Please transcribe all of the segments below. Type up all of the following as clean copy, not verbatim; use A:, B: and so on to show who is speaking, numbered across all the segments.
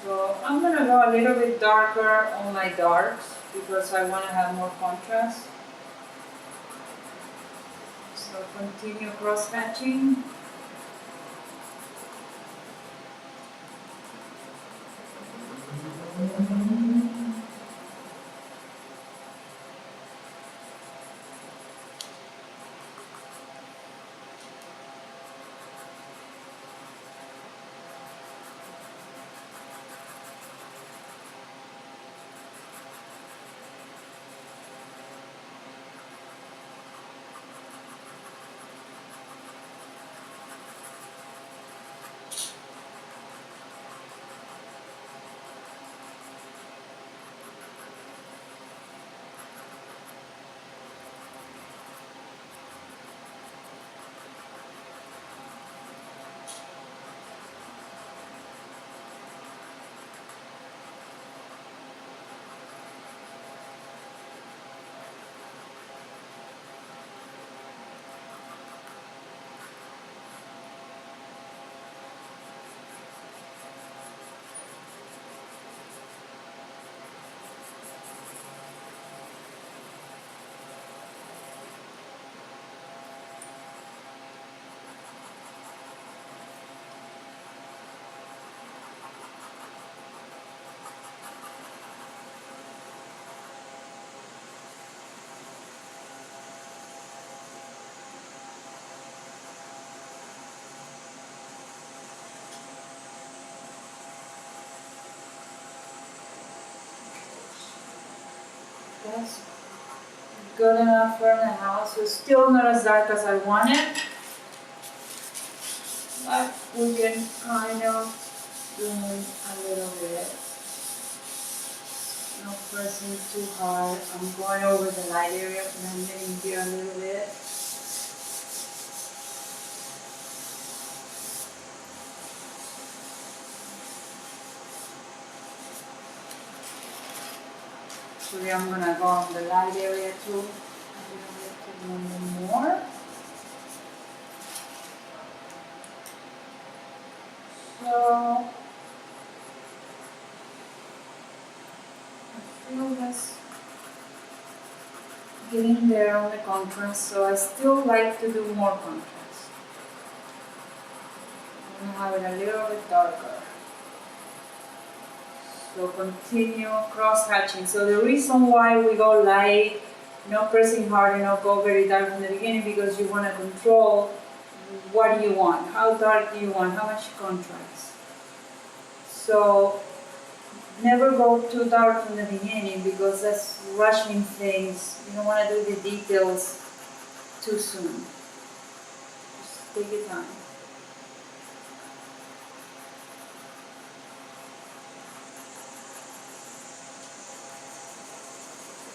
A: So I'm gonna go a little bit darker on my darks because I wanna have more contrast. So continue cross hatching. That's good enough for now. So still not as dark as I want it, but we can kind of zoom in a little bit. Not pressing too hard. I'm going over the light area and I'm getting here a little bit. Actually, I'm gonna go on the light area too, a little bit more. So I feel that's getting there on the contrast. So I still like to do more contrast. I'm gonna have it a little bit darker. So continue cross hatching. So the reason why we go light, not pressing hard and not go very dark from the beginning, because you want to control what do you want, how dark do you want, how much contrast. So never go too dark from the beginning because that's rushing things. You don't want to do the details too soon. Just take your time.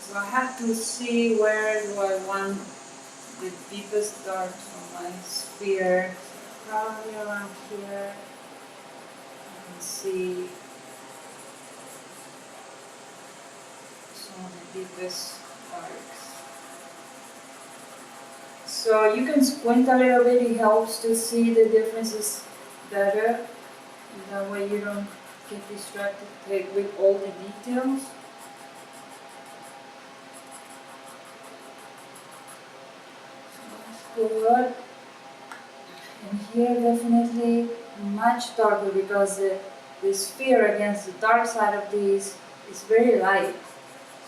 A: So I have to see where do I want the deepest dark on my sphere. So probably around here. You can see some of the deepest darks. So you can squint a little bit, it helps to see the differences better. And that way you don't get distracted with all the details. Good. And here definitely much darker because the sphere against the dark side of this is very light.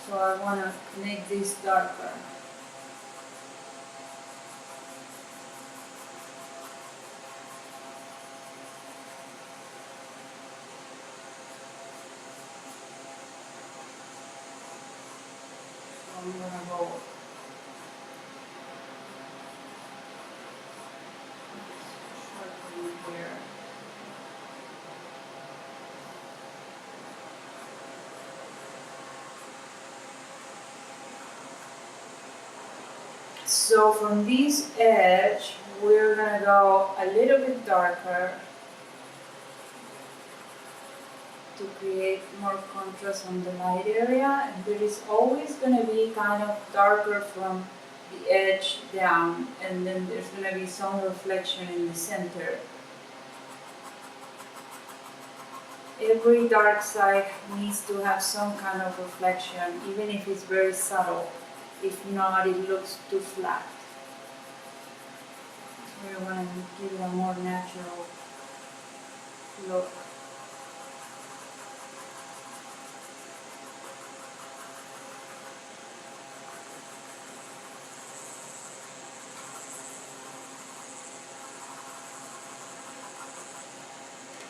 A: So I want to make this darker. So I'm going to go here. So from this edge, we're gonna go a little bit darker to create more contrast on the light area, and there is always gonna be kind of darker from the edge down, and then there's gonna be some reflection in the center. every dark side needs to have some kind of reflection, even if it's very subtle. If not, it looks too flat. We want to give it a more natural look.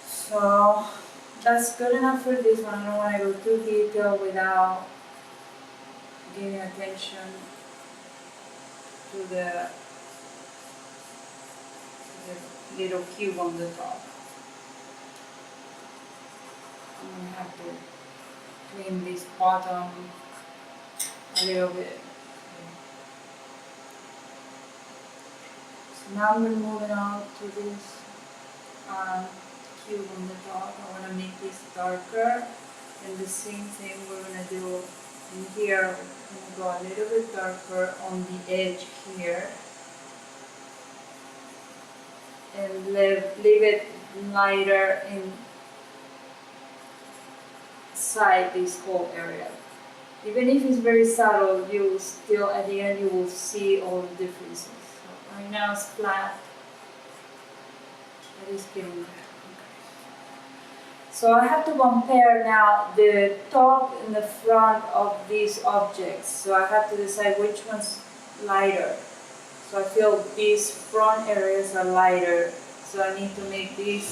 A: So that's good enough for this one. I don't want to go too detailed without giving attention to the little cube on the top. I'm going to have to clean this bottom a little bit. So now we're moving on to this cube on the top. I want to make this darker, and the same thing we're going to do in here. We're going to go a little bit darker on the edge here, and leave it lighter inside this whole area. Even if it's very subtle, you will still, at the end, you will see all the differences. So right now it's flat, but it's getting there. So I have to compare now the top and the front of these objects. So I have to decide which one's lighter. So I feel these front areas are lighter. So I need to make this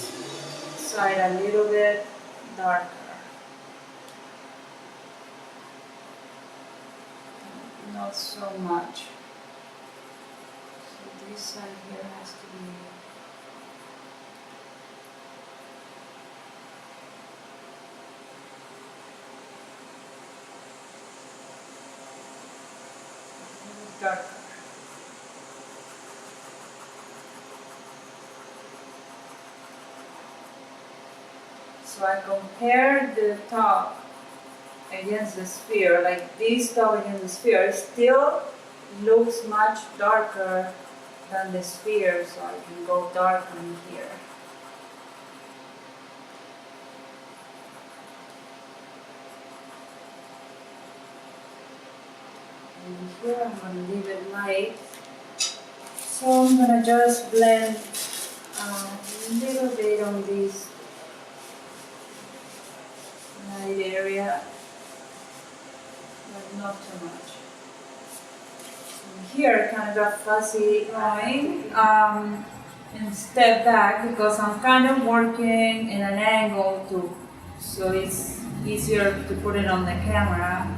A: side a little bit darker. Not so much. So this side here has to be darker. So I compare the top against the sphere, like this top against the sphere, it still looks much darker than the sphere, so I can go darker in here. And here I'm going to leave it light. So I'm going to just blend a little bit on this light area, but not too much. And here kind of got fuzzy going and step back because I'm kind of working in an angle too, so it's easier to put it on the camera.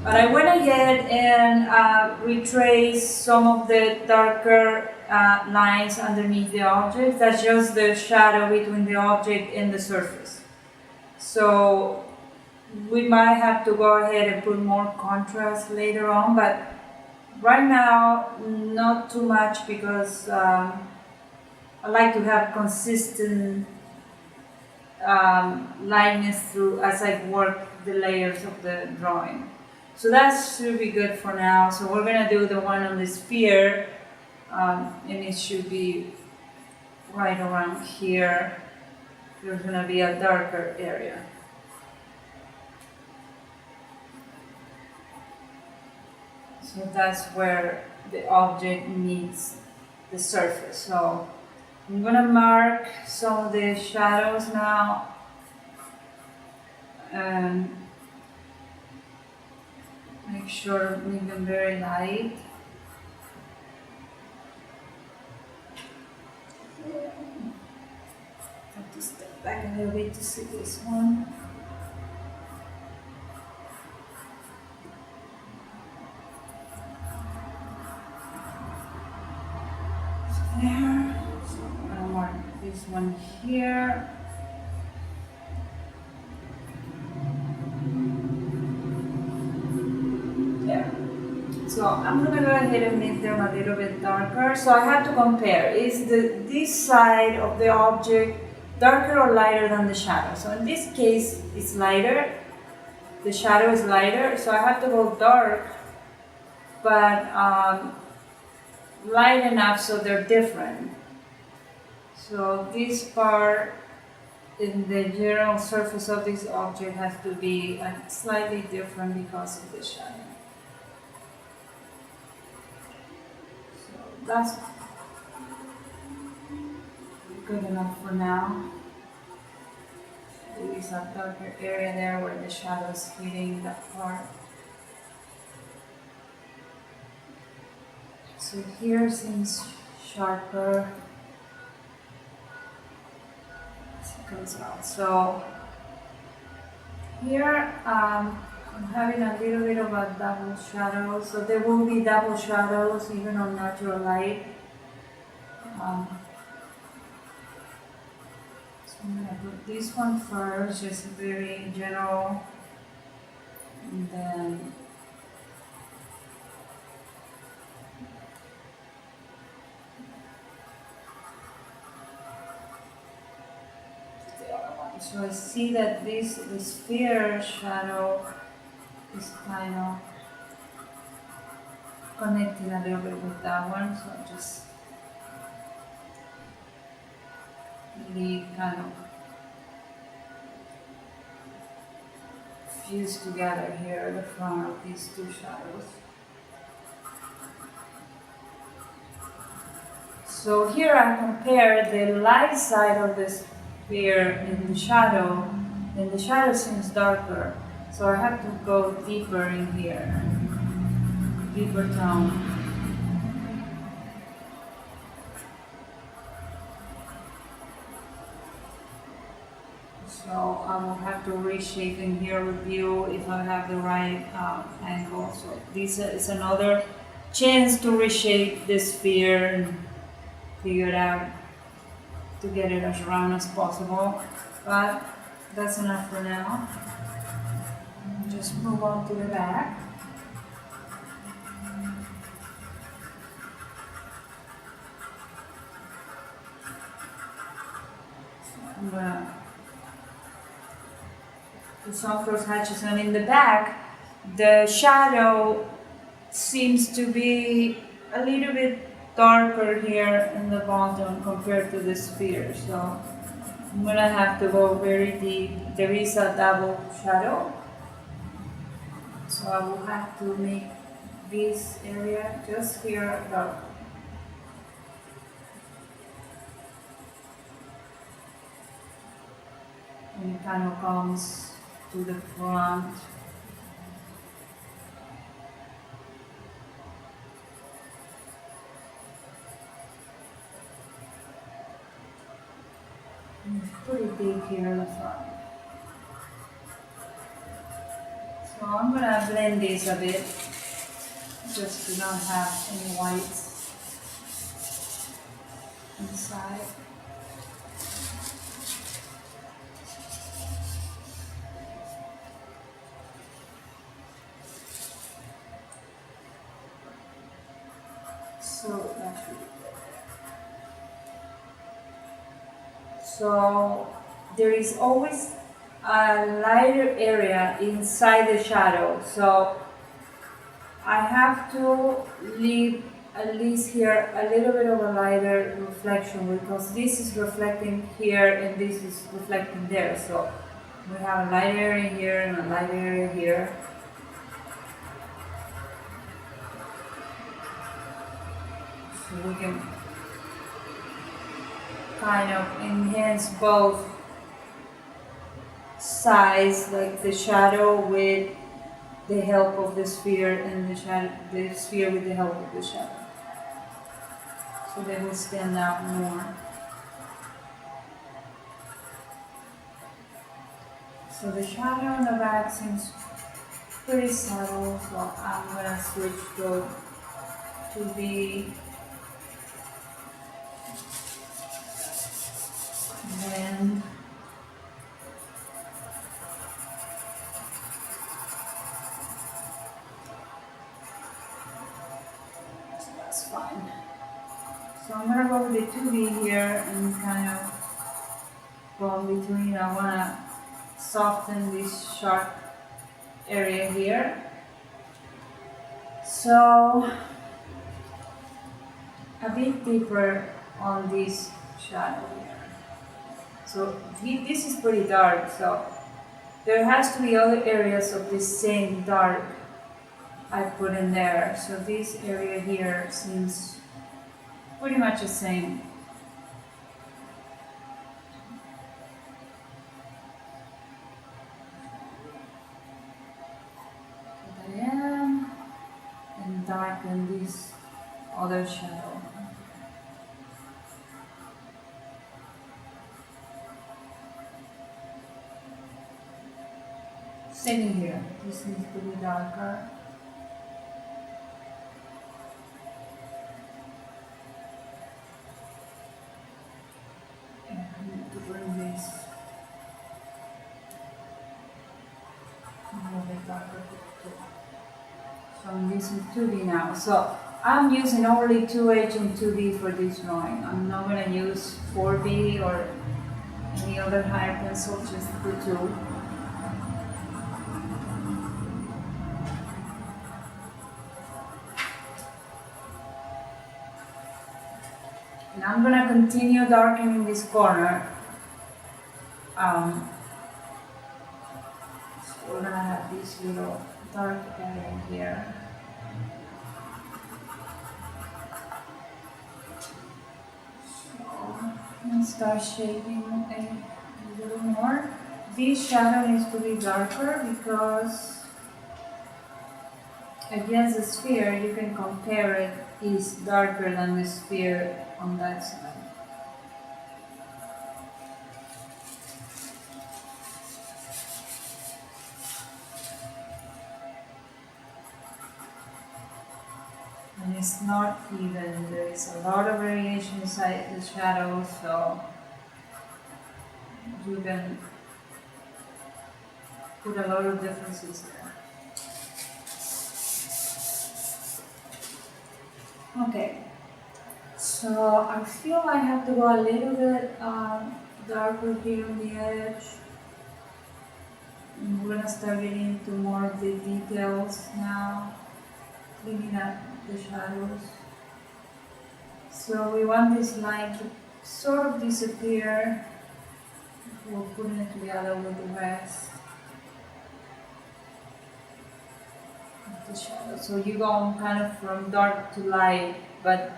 A: But I went ahead and retraced some of the darker lines underneath the object. That's just the shadow between the object and the surface. So we might have to go ahead and put more contrast later on, but right now not too much because I like to have consistent lightness through as I work the layers of the drawing. So that should be good for now. So we're gonna do the one on the sphere, and it should be right around here. There's gonna be a darker area. So that's where the object meets the surface. So I'm gonna mark some of the shadows now, and make sure make them very light. Have to step back a little bit to see this one. So there. So I'm gonna mark this one here. So I'm gonna go ahead and make them a little bit darker. So I have to compare, is this side of the object darker or lighter than the shadow? So in this case, it's lighter, the shadow is lighter, so I have to go dark, but light enough so they're different. So this part in the general surface of this object has to be slightly different because of the shadow. So that's good enough for now. There is a darker area there where the shadow is hitting that part. So here seems sharper as it comes out. So here I'm having a little bit of a double shadow. So there will be double shadows even on natural light. So I'm going to put this one first, just very general, and then the other one. So I see that the sphere shadow is kind of connecting a little bit with that one, so I just really kind of fuse together here at the front of these two shadows. So here I compare the light side of the sphere in the shadow, and the shadow seems darker. So I have to go deeper in here, deeper tone. So I will have to reshape in here with you if I have the right angle. So this is another chance to reshape the sphere and figure it out to get it as round as possible. But that's enough for now. Just move on to the back. I'm gonna do some cross hatches, and in the back, the shadow seems to be a little bit darker here in the bottom compared to the sphere. So I'm gonna have to go very deep. There is a double shadow, so I will have to make this area just here dark. And it kind of comes to the front. And it's pretty big here in the front. So I'm gonna blend this a bit, just to not have any whites inside. So that should be good. So there is always a lighter area inside the shadow. So I have to leave at least here a little bit of a lighter reflection, because this is reflecting here and this is reflecting there. So we have a light area here and a light area here. So we can kind of enhance both sides, like the shadow with the help of the sphere and the sphere with the help of the shadow. So they will stand out more. So the shadow on the back seems pretty subtle, so I'm gonna switch to the blend. So that's fine. So I'm gonna go with the 2B here and kind of go in between. I wanna soften this sharp area here. So a bit deeper on this shadow here. So this is pretty dark, so there has to be other areas of this same dark I put in there. So this area here seems pretty much the same. Put that in and darken this other shadow. Same here. This needs to be darker. And I need to bring this a little bit darker too. So I'm using 2B now. So I'm using only 2H and 2B for this drawing. I'm not going to use 4B or any other higher pencil, just the 2. And I'm going to continue darkening this corner. So we're going to have this little dark area here. So let's start shaping a little more. This shadow needs to be darker because against the sphere you can compare it is darker than the sphere on that side. And it's not even, there is a lot of variation inside the shadow, so you can put a lot of differences there. Okay, so I feel I have to go a little bit darker here on the edge. And we're gonna start getting into more of the details now, cleaning up the shadows. So we want this line to sort of disappear. We're putting it together with the rest of the shadow. So you go kind of from dark to light, but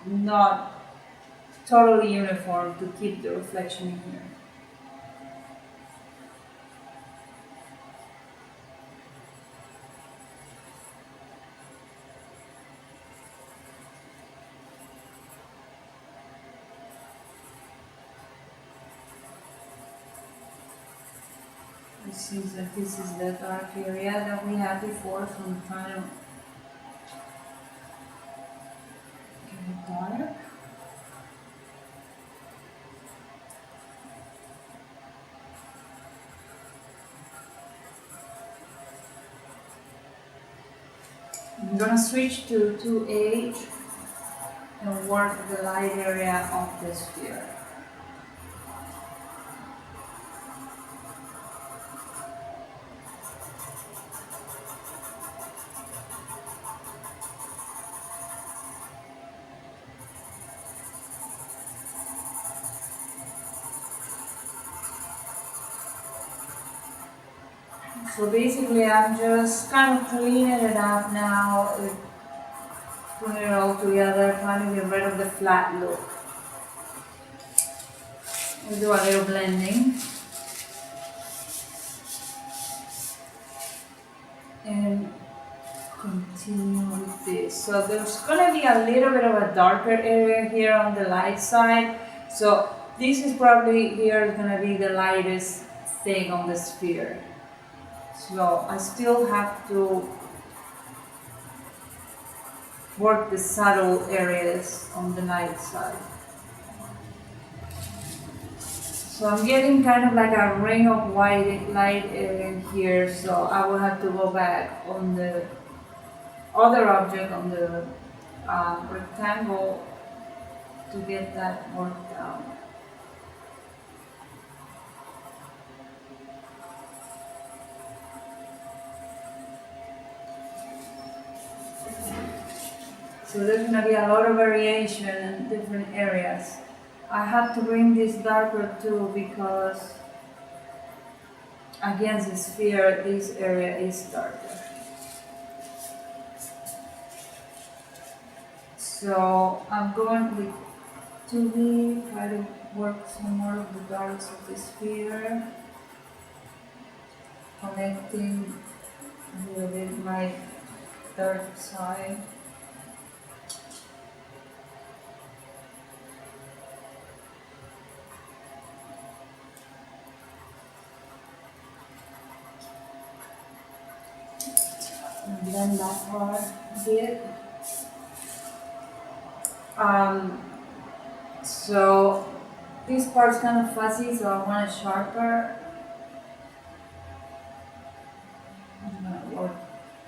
A: not totally uniform to keep the reflection in here. It seems like this is the dark area that we had before, so I'm trying to get it dark. I'm gonna switch to 2H and work the light area of the sphere. So basically I'm just kind of cleaning it up now, putting it all together, trying to get rid of the flat look. We'll do a little blending. And continue with this. So there's gonna be a little bit of a darker area here on the light side. So this is probably here gonna be the lightest thing on the sphere. So I still have to work the subtle areas on the light side. So I'm getting kind of like a ring of white light area here, so I will have to go back on the other object, on the rectangle, to get that worked out. So there's going to be a lot of variation in different areas. I have to bring this darker too because against the sphere, this area is darker. So I'm going with 2B, try to work some more of the darks of the sphere, connecting a little bit my dark side. And blend that part a bit. So this part's kind of fuzzy, so I want it sharper. I'm gonna work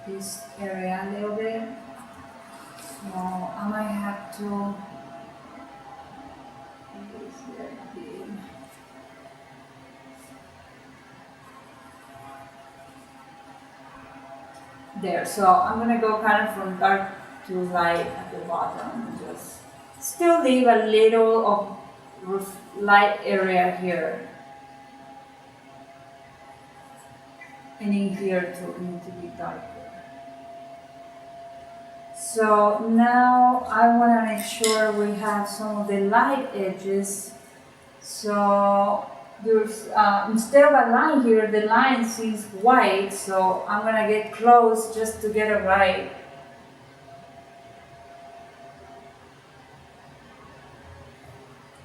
A: this area a little bit. So I might have to there. So I'm gonna go kind of from dark to light at the bottom and just still leave a little of light area here. And in here too, need to be darker. So now I want to make sure we have some of the light edges. So there's instead of a line here, the line seems white. So I'm gonna get close just to get it right.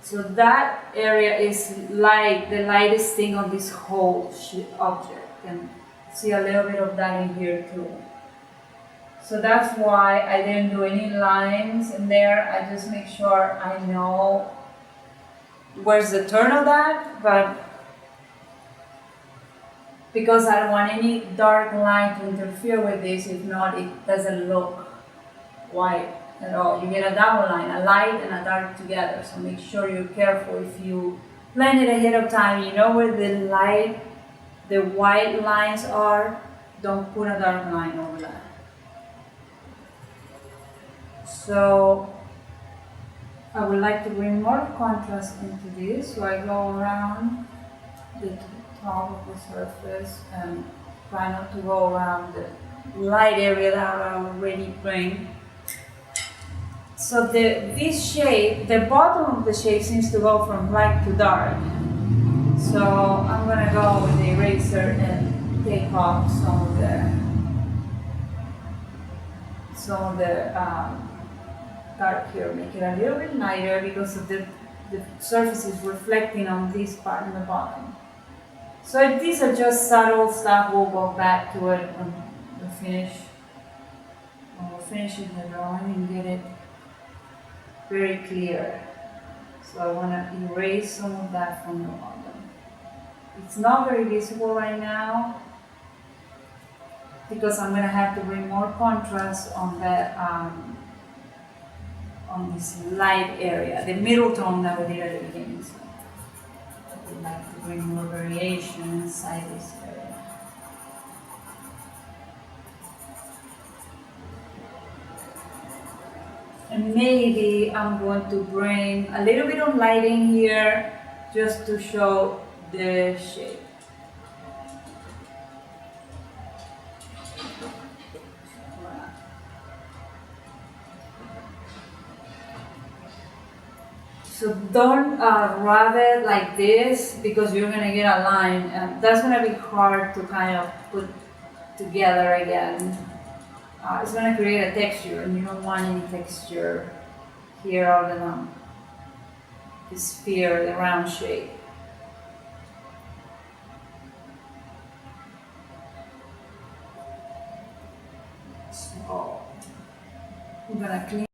A: So that area is light, the lightest thing on this whole object, and see a little bit of that in here too. So that's why I didn't do any lines in there. I just make sure I know where's the turn of that, but because I don't want any dark line to interfere with this, if not, it doesn't look white at all. You get a double line, a light and a dark together. So make sure you're careful. If you plan it ahead of time, you know where the light, the white lines are, don't put a dark line over that. So I would like to bring more contrast into this. So I go around the top of the surface and try not to go around the light area that I already bring. So this shape, the bottom of the shape seems to go from light to dark. So I'm gonna go with the eraser and take off some of the dark here, make it a little bit lighter because of the surface is reflecting on this part in the bottom. So if these are just subtle stuff, we'll go back to it when we finish. When we're finishing the drawing and get it very clear. So I want to erase some of that from the bottom. It's not very visible right now because I'm going to have to bring more contrast on that on this light area, the middle tone that we did at the beginning. So I would like to bring more variation inside this area. And maybe I'm going to bring a little bit of lighting here just to show the shape. So don't rub it like this because you're going to get a line and that's going to be hard to kind of put together again. It's going to create a texture and you don't want any texture here other than the sphere, the round shape. So I'm going to clean